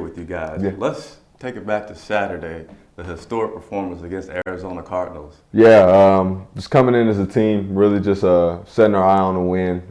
with you guys. Yeah. Let's take it back to Saturday, the historic performance against Arizona Cardinals. Yeah, just coming in as a team, really just setting our eye on the win.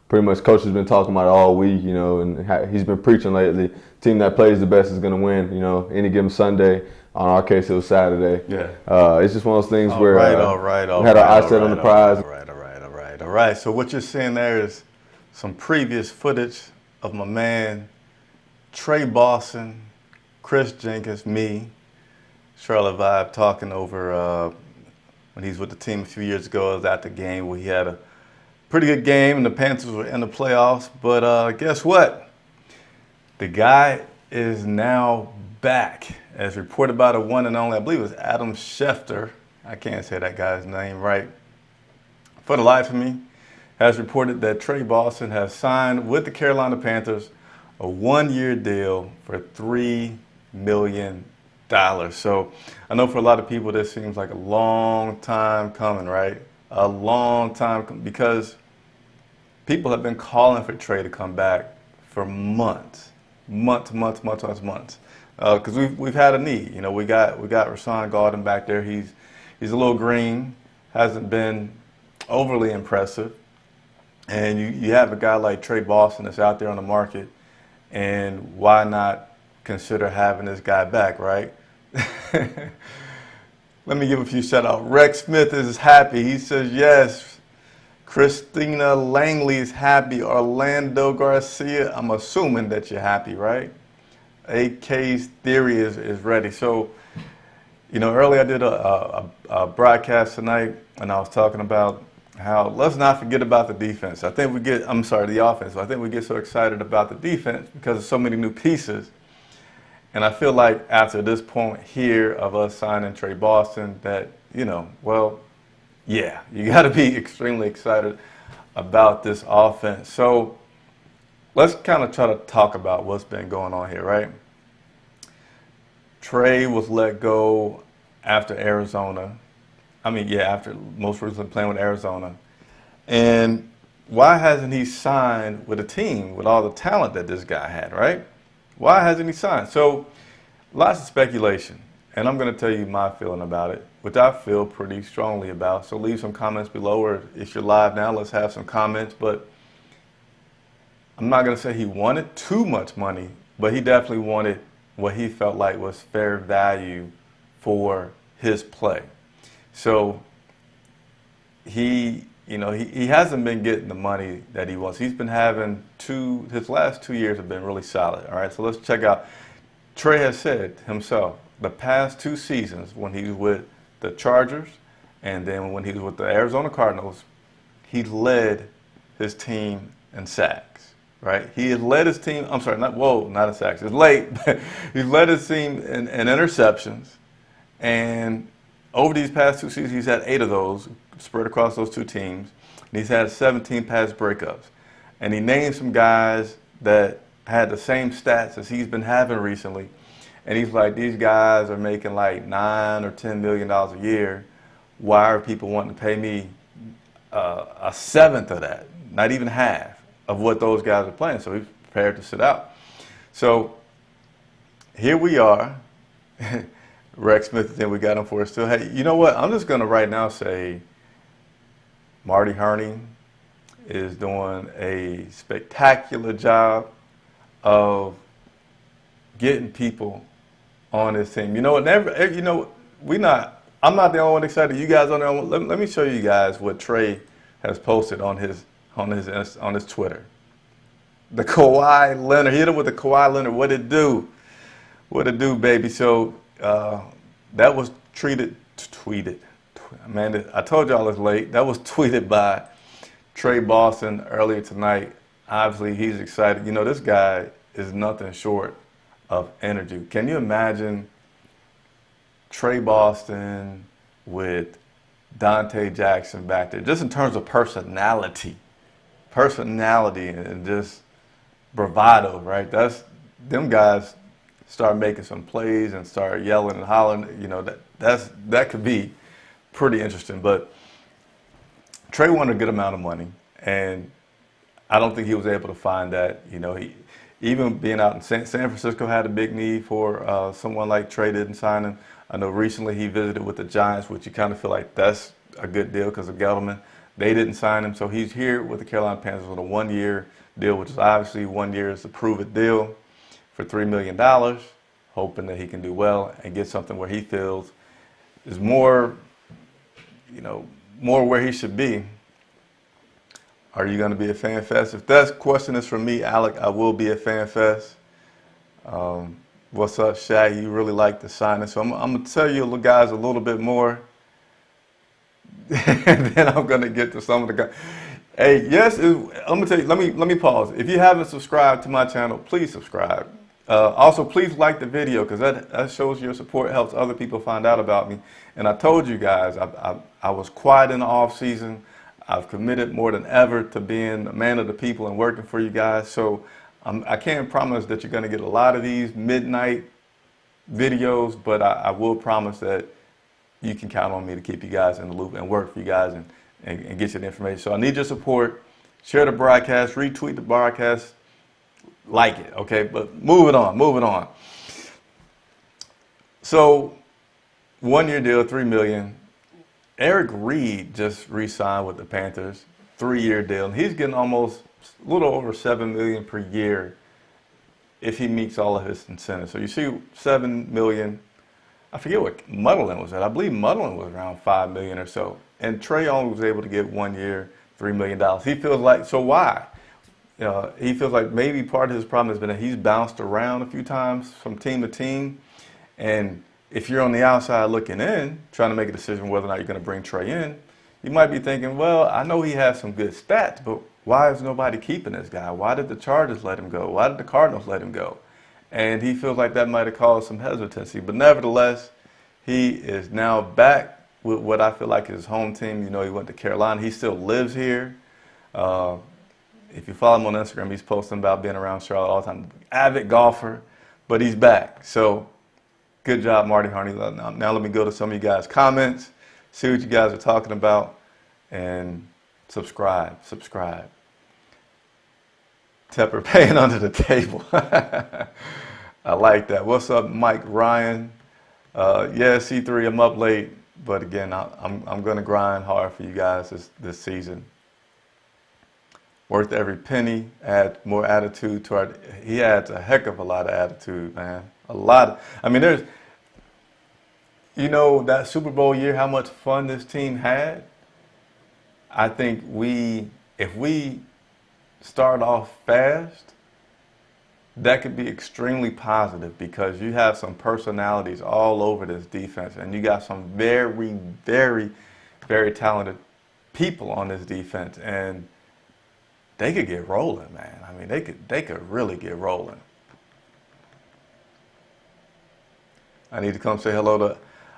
Pretty much, coach has been talking about it all week, and he's been preaching lately. Team that plays the best is going to win. Any given Sunday. On our case, it was Saturday. Yeah. It's just one of those things All where right, we had our eyes set on the prize. All right. So what you're seeing there is some previous footage of my man Trey Boston, Chris Jenkins, me, Charlotte Vibe talking over when he's with the team a few years ago. It was at the game where he had a pretty good game and the Panthers were in the playoffs. But guess what? The guy is now back, as reported by the one and only, I believe it was Adam Schefter. I can't say that guy's name right. For the life of me, has reported that Trey Boston has signed with the Carolina Panthers a one-year deal for $3 million. So I know for a lot of people this seems like a long time coming, right? A long time, because people have been calling for Trey to come back for months. Because we've had a need. We got Rashawn Golden back there. He's a little green, hasn't been overly impressive. And you have a guy like Trey Boston that's out there on the market, and why not consider having this guy back, right? Let me give a few shout outs. Rex Smith is happy. He says yes. Christina Langley is happy. Orlando Garcia, I'm assuming that you're happy, right? AK's theory is ready. So, earlier I did a broadcast tonight, and I was talking about how let's not forget about the defense. The offense. I think we get so excited about the defense because of so many new pieces. And I feel like after this point here of us signing Trey Boston that, you got to be extremely excited about this offense. So let's kind of try to talk about what's been going on here, right? Trey was let go after Arizona. After most recently playing with Arizona. And why hasn't he signed with a team with all the talent that this guy had, right? Why hasn't he signed? So lots of speculation. And I'm going to tell you my feeling about it, which I feel pretty strongly about. So leave some comments below, or if you're live now, let's have some comments. But I'm not going to say he wanted too much money, but he definitely wanted what he felt like was fair value for his play. So he hasn't been getting the money that he wants. He's been having his last 2 years have been really solid. All right, so let's check out. Trey has said himself, the past 2 seasons when he was with the Chargers and then when he was with the Arizona Cardinals, he led his team in sacks, right? He has led his team, not in sacks, it's late. He's led his team in interceptions, and over these past 2 seasons, he's had 8 of those spread across those 2 teams. And he's had 17 pass breakups. And he named some guys that had the same stats as he's been having recently. And he's like, these guys are making like $9 or $10 million a year. Why are people wanting to pay me a seventh of that, not even half of what those guys are playing? So he's prepared to sit out. So here we are. Rex Smith, then we got him for it still. Hey, you know what? I'm just going to right now say Marty Herney is doing a spectacular job of getting people on his team. You know what? I'm not the only one excited. You guys on there. Let me show you guys what Trey has posted on his Twitter. The Kawhi Leonard. Hit him with the Kawhi Leonard. What it do? What it do, baby? So that was tweeted. Man, I told y'all it's late. That was tweeted by Trey Boston earlier tonight. Obviously, he's excited. This guy is nothing short of energy. Can you imagine Trey Boston with Dante Jackson back there, just in terms of personality and just bravado, right? Them guys start making some plays and start yelling and hollering. That could be pretty interesting. But Trey wanted a good amount of money, and I don't think he was able to find that. even being out in San Francisco had a big need for someone like Trey didn't sign him. I know recently he visited with the Giants, which you kind of feel like that's a good deal because of Gettleman. They didn't sign him, so he's here with the Carolina Panthers on a 1-year deal, which is obviously 1 year is a prove-it deal for $3 million, hoping that he can do well and get something where he feels is more, more where he should be. Are you going to be a Fan Fest? If that question is from me, Alec, I will be at Fan Fest. What's up, Shaq? You really like the signing. So I'm going to tell you guys a little bit more. And then I'm going to get to some of the guys. Hey, yes, I'm going to tell you, let me pause. If you haven't subscribed to my channel, please subscribe. Also, please like the video because that shows your support, helps other people find out about me. And I told you guys, I was quiet in the off season. I've committed more than ever to being a man of the people and working for you guys. So I can't promise that you're going to get a lot of these midnight videos, but I will promise that you can count on me to keep you guys in the loop and work for you guys and get you the information. So I need your support. Share the broadcast, retweet the broadcast, like it, okay? But moving on. So 1-year deal, $3 million. Eric Reed just re-signed with the Panthers, 3-year deal, and he's getting almost a little over $7 million per year if he meets all of his incentives. So you see $7 million. I forget what Muddlin was at. I believe Muddlin was around $5 million or so. And Trey only was able to get 1 year, $3 million. He feels like, so why? He feels like maybe part of his problem has been that he's bounced around a few times from team to team. And if you're on the outside looking in, trying to make a decision whether or not you're going to bring Trey in, you might be thinking, well, I know he has some good stats, but why is nobody keeping this guy? Why did the Chargers let him go? Why did the Cardinals let him go? And he feels like that might have caused some hesitancy. But nevertheless, he is now back with what I feel like is his home team. He went to Carolina. He still lives here. If you follow him on Instagram, he's posting about being around Charlotte all the time. Avid golfer, but he's back. So good job, Marty Harney. Now let me go to some of you guys' comments, see what you guys are talking about, and subscribe. Tepper paying under the table. I like that. What's up, Mike Ryan? Yeah, C3, I'm up late, but again, I'm going to grind hard for you guys this season. Worth every penny. Add more attitude to he adds a heck of a lot of attitude, man. A lot. There's, that Super Bowl year, how much fun this team had. I think if we start off fast, that could be extremely positive because you have some personalities all over this defense and you got some very, very, very talented people on this defense and they could get rolling, man. They could really get rolling. I need to come say hello to.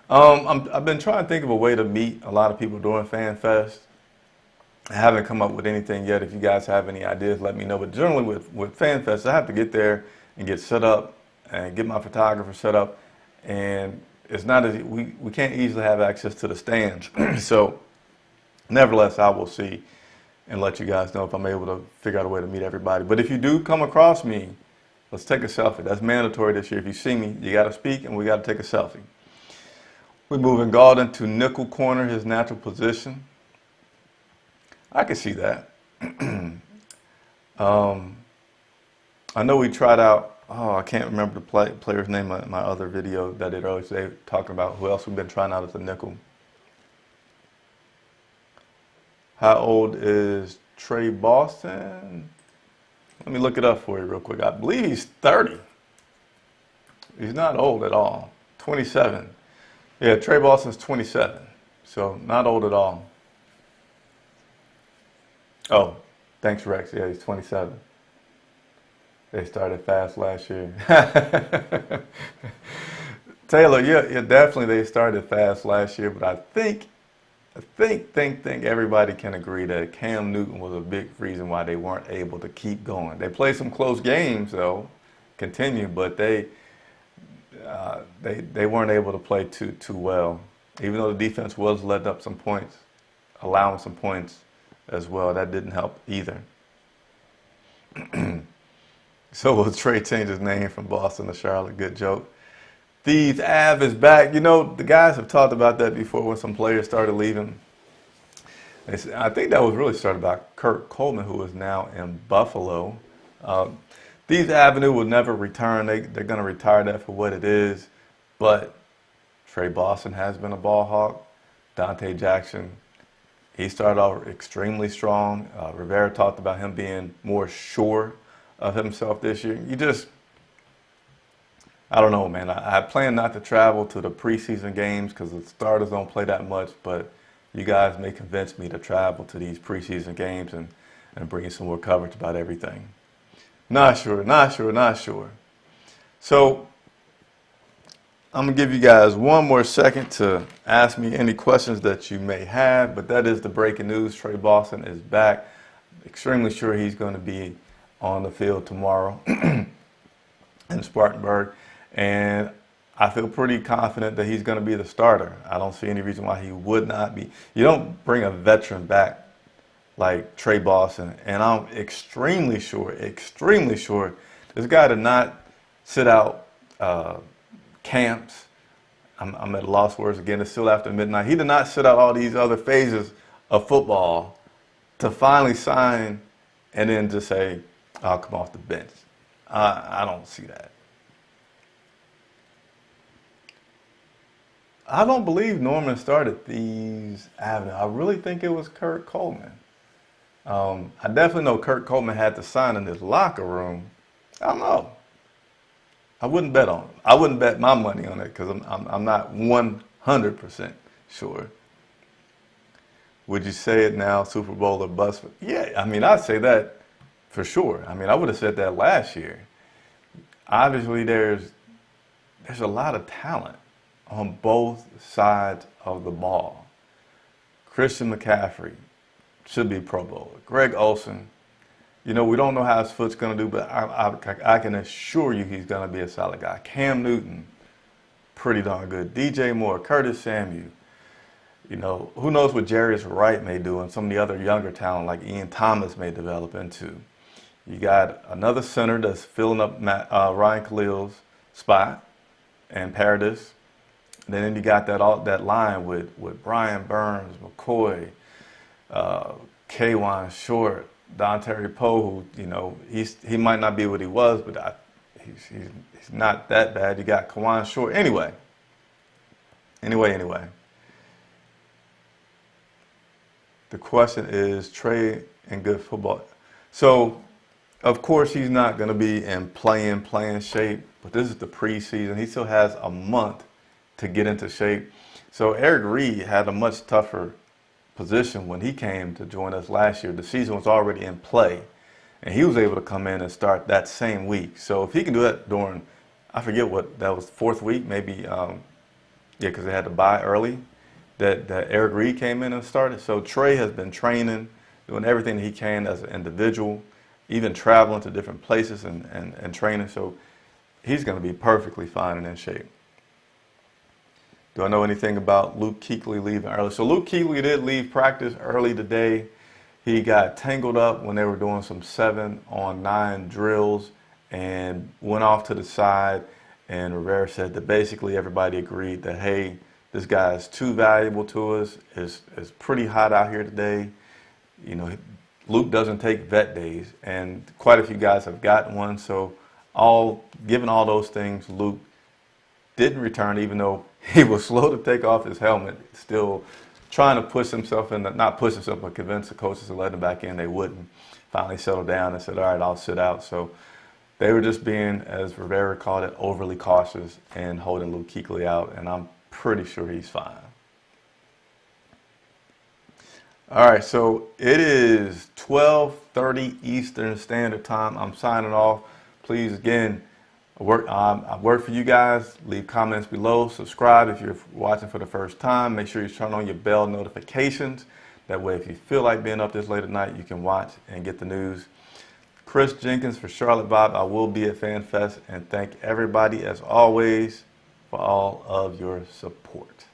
I've been trying to think of a way to meet a lot of people during Fan Fest. I haven't come up with anything yet. If you guys have any ideas, let me know. But generally with Fan Fest, I have to get there and get set up and get my photographer set up. And it's not as we can't easily have access to the stands. So nevertheless, I will see and let you guys know if I'm able to figure out a way to meet everybody. But if you do come across me, let's take a selfie. That's mandatory this year. If you see me, you got to speak and we got to take a selfie. We're moving Gaulden to nickel corner, his natural position. I can see that. I know we tried out, I can't remember the player's name in my other video that I did earlier today talking about who else we've been trying out as a nickel. How old is Trey Boston? Let me look it up for you real quick. I believe he's 30. He's not old at all. 27. Yeah, Trey Boston's 27. So not old at all. Oh, thanks, Rex. Yeah, he's 27. They started fast last year. Taylor, yeah, definitely they started fast last year, but I think everybody can agree that Cam Newton was a big reason why they weren't able to keep going. They played some close games, though, but they weren't able to play too well. Even though the defense was letting up some points, allowing some points as well, that didn't help either. So will Trey change his name from Boston to Charlotte? Good joke. Thieves Ave is back. You know, the guys have talked about that before when some players started leaving. I think that was really started by Kurt Coleman, who is now in Buffalo. Um, Thieves Avenue will never return. They're going to retire that for what it is. But Trey Boston has been a ball hawk. Dante Jackson, he started off extremely strong. Rivera talked about him being more sure of himself this year. I don't know, man. I plan not to travel to the preseason games because the starters don't play that much, but you guys may convince me to travel to these preseason games and bring you some more coverage about everything. Not sure, not sure, not sure. So I'm going to give you guys one more second to ask me any questions that you may have, but that is the breaking news. Trey Boston is back. Extremely sure he's going to be on the field tomorrow in Spartanburg. And I feel pretty confident that he's going to be the starter. I don't see any reason why he would not be. You don't bring a veteran back like Trey Boston, and I'm extremely sure this guy did not sit out camps. I'm at a loss for words again. It's still after midnight. He did not sit out all these other phases of football to finally sign and then just say, I'll come off the bench. I don't see that. I don't believe Norman started Thieves Avenue. I really think it was Kurt Coleman. I definitely know Kurt Coleman had to sign in his locker room. I don't know. I wouldn't bet on it. I wouldn't bet my money on it because I'm not 100% sure. Would you say it now, Super Bowl or bust? Yeah, I mean, I'd say that for sure. I mean, I would have said that last year. Obviously, there's a lot of talent on both sides of the ball. Christian McCaffrey should be Pro Bowler. Greg Olsen, you know, we don't know how his foot's going to do, but I can assure you he's going to be a solid guy. Cam Newton, pretty darn good. DJ Moore, Curtis Samuel. You know, who knows what Jarius Wright may do and some of the other younger talent like Ian Thomas may develop into. You got another center that's filling up Ryan Khalil's spot and Paradis. And then you got that line with Brian Burns, McCoy, K'Wan Short, Dontari Poe, who, you know, he might not be what he was, but he's not that bad. You got K'Wan Short. Anyway. The question is, Trey in good football. So, of course, he's not going to be in playing shape, but this is the preseason. He still has a month to get into shape. So Eric Reed had a much tougher position when he came to join us last year. The season was already in play, and he was able to come in and start that same week. So if he can do that during, I forget what that was, fourth week, maybe, because they had to bye early, that Eric Reed came in and started. So Trey has been training, doing everything he can as an individual, even traveling to different places and training. So he's going to be perfectly fine and in shape. Do I know anything about Luke Kuechly leaving early? So Luke Kuechly did leave practice early today. He got tangled up when they were doing some 7-on-9 drills and went off to the side. And Rivera said that basically everybody agreed that, hey, this guy is too valuable to us. It's pretty hot out here today. You know, Luke doesn't take vet days, and quite a few guys have gotten one. So given all those things, Luke didn't return, even though he was slow to take off his helmet, still trying to push himself in, not push himself, but convince the coaches to let him back in. They wouldn't. Finally settled down and said, all right, I'll sit out. So they were just being, as Rivera called it, overly cautious and holding Luke Kuechly out, and I'm pretty sure he's fine. All right, so it is 12:30 Eastern Standard Time. I'm signing off. Please, again, I work for you guys. Leave comments below. Subscribe if you're watching for the first time. Make sure you turn on your bell notifications. That way, if you feel like being up this late at night, you can watch and get the news. Chris Jenkins for Charlotte Bob. I will be at FanFest, and thank everybody, as always, for all of your support.